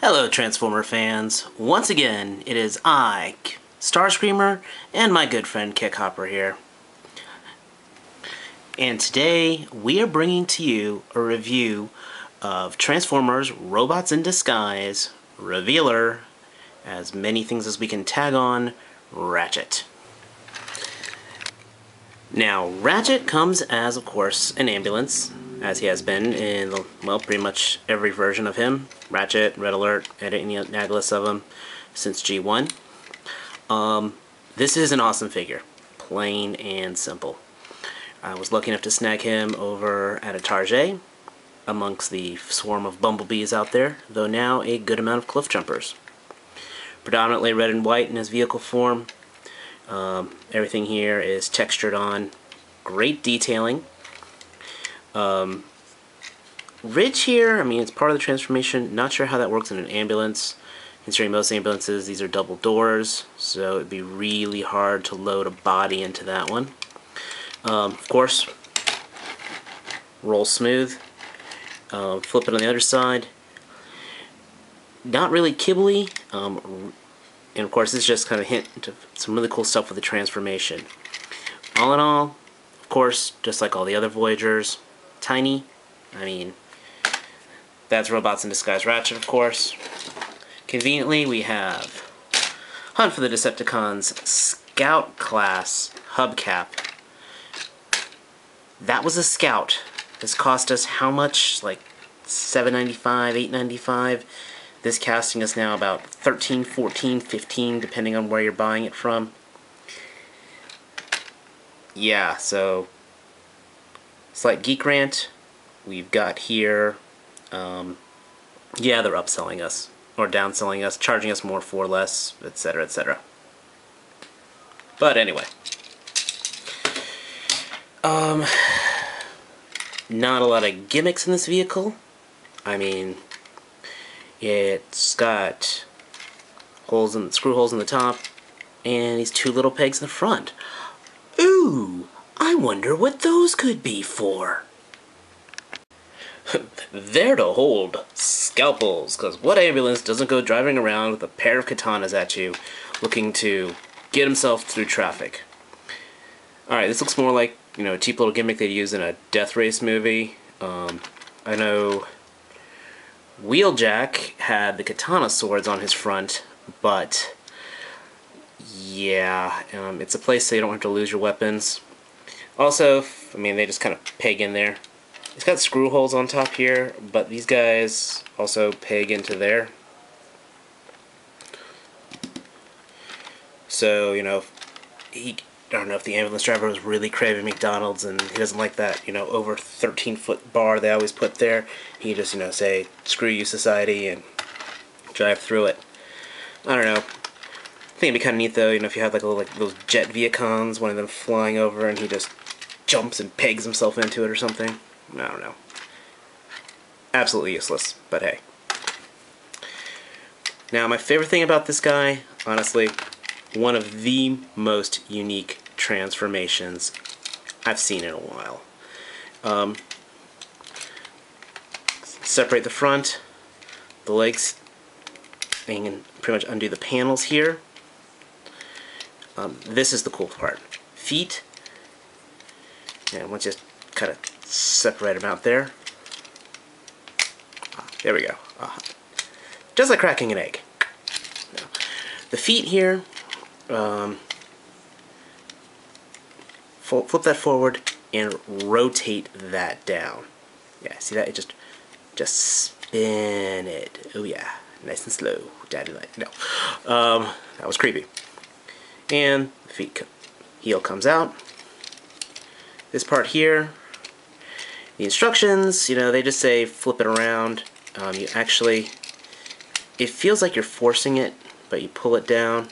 Hello Transformer fans, once again it is I, Starscreamer, and my good friend Kickhopper here. And today we are bringing to you a review of Transformers Robots in Disguise Revealer, as many things as we can tag on, Ratchet. Now Ratchet comes as, of course, an ambulance, as he has been in, well, pretty much every version of him. Ratchet, Red Alert, and any Nagless of them since G1. This is an awesome figure. Plain and simple. I was lucky enough to snag him over at a Target amongst the swarm of bumblebees out there, though now a good amount of cliff jumpers. Predominantly red and white in his vehicle form. Everything here is textured on. Great detailing. Ridge here, I mean, it's part of the transformation. Not sure how that works in an ambulance. Considering most ambulances, these are double doors, so it'd be really hard to load a body into that one. Of course, roll smooth. Flip it on the other side. Not really kibbly. And of course, this is just kind of a hint to some really cool stuff with the transformation. All in all, of course, just like all the other Voyagers, tiny. I mean, that's Robots in Disguise Ratchet, of course. Conveniently, we have Hunt for the Decepticons Scout Class Hubcap. That was a Scout. This cost us how much? Like $7.95, $8.95. This casting is now about $13, $14, $15, depending on where you're buying it from. Yeah, so slight geek rant. We've got here, yeah, they're upselling us, or downselling us, charging us more for less, etc., etc. But anyway. Not a lot of gimmicks in this vehicle. I mean, it's got screw holes in the top, and these two little pegs in the front. Ooh, I wonder what those could be for. They're to hold scalpels, because what ambulance doesn't go driving around with a pair of katanas at you, looking to get himself through traffic? Alright, this looks more like, you know, a cheap little gimmick they'd use in a death race movie. I know Wheeljack had the katana swords on his front, but yeah, it's a place so you don't have to lose your weapons. Also, I mean, they just kind of peg in there. It's got screw holes on top here, but these guys also peg into there. So, you know, I don't know if the ambulance driver was really craving McDonald's and he doesn't like that, you know, over 13-foot bar they always put there. He just, you know, say, screw you, society, and drive through it. I don't know. I think it'd be kind of neat, though, you know, if you had like a little, like those jet Vietcons, one of them flying over and he just jumps and pegs himself into it or something. I don't know. Absolutely useless, but hey. Now, my favorite thing about this guy, honestly, one of the most unique transformations I've seen in a while. Separate the front, the legs, and you can pretty much undo the panels here. This is the cool part. Feet, and once you kind of separate them out there. There we go. Just like cracking an egg. Now, the feet here, flip that forward and rotate that down. Yeah, see that? It just spin it. Oh yeah, nice and slow. Daddy like no. That was creepy. And the heel comes out. This part here, the instructions, you know, they just say flip it around. You actually, it feels like you're forcing it, but you pull it down.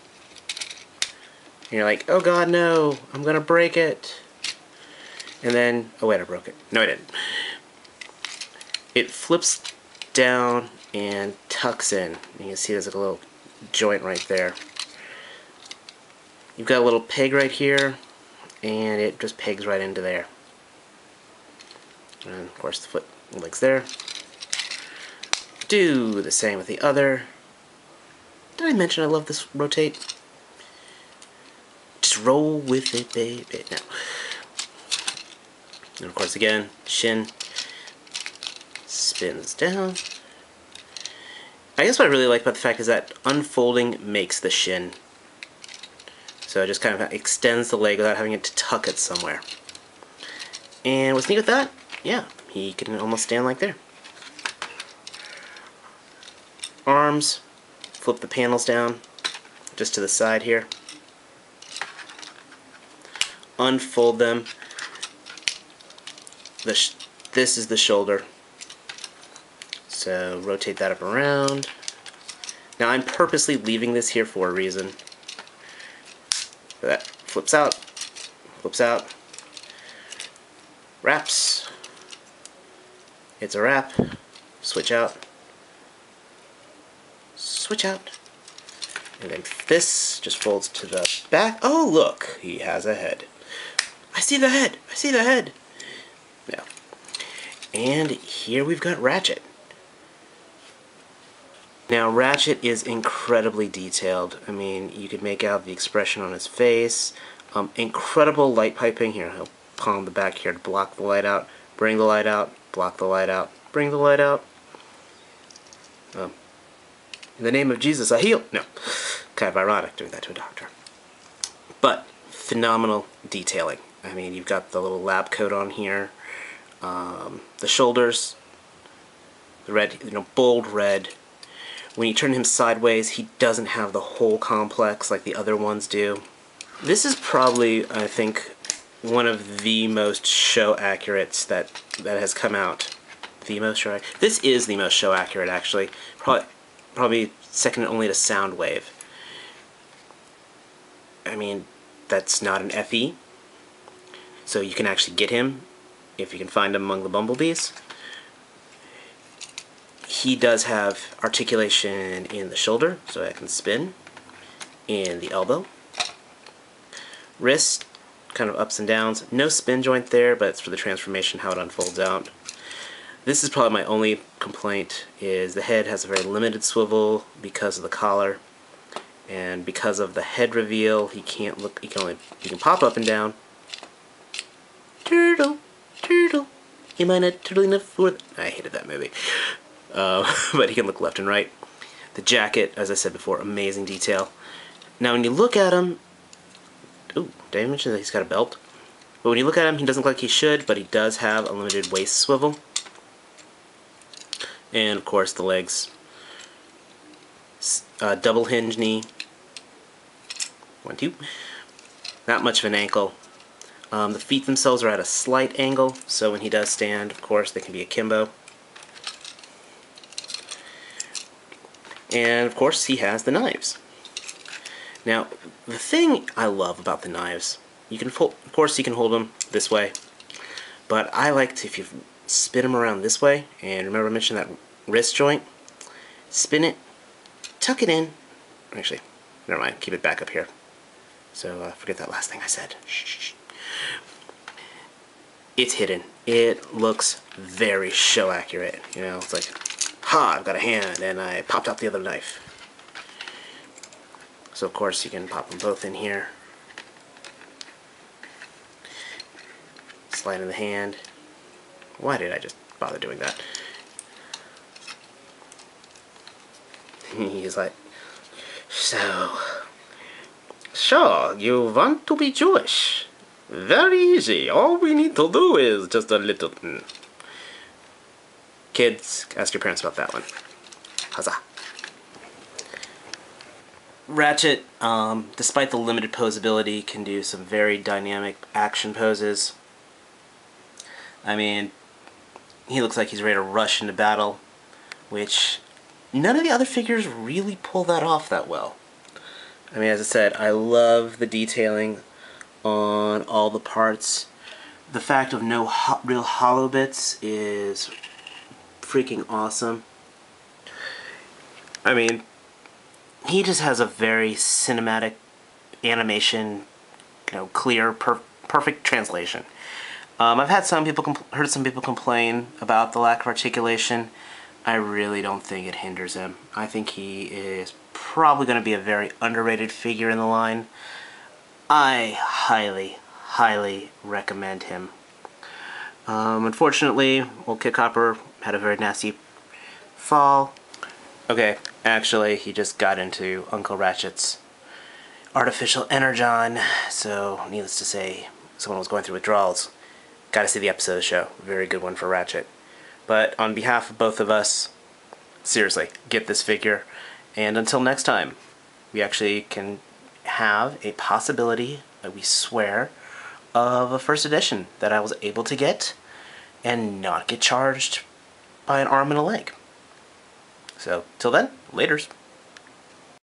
And you're like, oh god, no, I'm gonna break it. And then, oh wait, I broke it. No, I didn't. It flips down and tucks in. You can see there's like a little joint right there. You've got a little peg right here, and it just pegs right into there. And of course the foot and legs there. Do the same with the other. Did I mention I love this rotate? Just roll with it, baby. Now. And of course, again, shin spins down. I guess what I really like about the fact is that unfolding makes the shin. So it just kind of extends the leg without having it to tuck it somewhere. And what's neat with that? Yeah, he can almost stand like there. Arms, flip the panels down just to the side here. Unfold them. This is the shoulder. So rotate that up around. Now I'm purposely leaving this here for a reason. That flips out, wraps. It's a wrap. Switch out. Switch out. And then this just folds to the back. Oh, look, he has a head. I see the head. I see the head. Yeah. And here we've got Ratchet. Now, Ratchet is incredibly detailed. I mean, you could make out the expression on his face. Incredible light piping. Here, he'll palm the back here to block the light out. Bring the light out. Block the light out. Bring the light out. In the name of Jesus, I heal. No. Kind of ironic doing that to a doctor. But phenomenal detailing. I mean, you've got the little lab coat on here. The shoulders. The red, bold red. When you turn him sideways, he doesn't have the whole complex like the other ones do. This is probably, I think, one of the most show accurates that has come out. The most show accurate. This is the most show accurate, actually. Probably second only to Soundwave. I mean, that's not an FE, so you can actually get him if you can find him among the bumblebees. He does have articulation in the shoulder, so I can spin, in the elbow. Wrist, kind of ups and downs. No spin joint there, but it's for the transformation, how it unfolds out. This is probably my only complaint, is the head has a very limited swivel because of the collar, and because of the head reveal, he can't look. He can pop up and down. Turtle, turtle. Am I not turtle enough for? I hated that movie. But he can look left and right. The jacket, as I said before, amazing detail. Now when you look at him, ooh, did I mention that he's got a belt? But when you look at him, he doesn't look like he should, but he does have a limited waist swivel. And of course the legs. Double hinge knee. 1, 2. Not much of an ankle. The feet themselves are at a slight angle, so when he does stand, of course, they can be akimbo. And of course he has the knives. Now, the thing I love about the knives, you can of course you can hold them this way, but I like to, if you spin them around this way, and remember I mentioned that wrist joint, spin it, tuck it in, actually, never mind, keep it back up here. So forget that last thing I said. Shh. It's hidden. It looks very show accurate. It's like, ha, I've got a hand, and I popped out the other knife. So of course you can pop them both in here. Slide in the hand. Why did I just bother doing that? He's like, so, sure, you want to be Jewish. Very easy. All we need to do is just a little... Kids, ask your parents about that one. Huzzah. Ratchet, despite the limited posability, can do some very dynamic action poses. I mean, he looks like he's ready to rush into battle, which none of the other figures really pull that off that well. I mean, as I said, I love the detailing on all the parts. The fact of no real hollow bits is freaking awesome. I mean, he just has a very cinematic animation, clear, perfect translation. I've had heard some people complain about the lack of articulation, I really don't think it hinders him. I think he is probably going to be a very underrated figure in the line. I highly, highly recommend him. Unfortunately, old Kickhopper had a very nasty fall. Okay, actually, he just got into Uncle Ratchet's artificial energon, so needless to say, someone was going through withdrawals. Gotta see the episode of the show. Very good one for Ratchet. But on behalf of both of us, seriously, get this figure. And until next time, we actually can have a possibility, we swear, of a first edition that I was able to get and not get charged by an arm and a leg. So, till then, laters.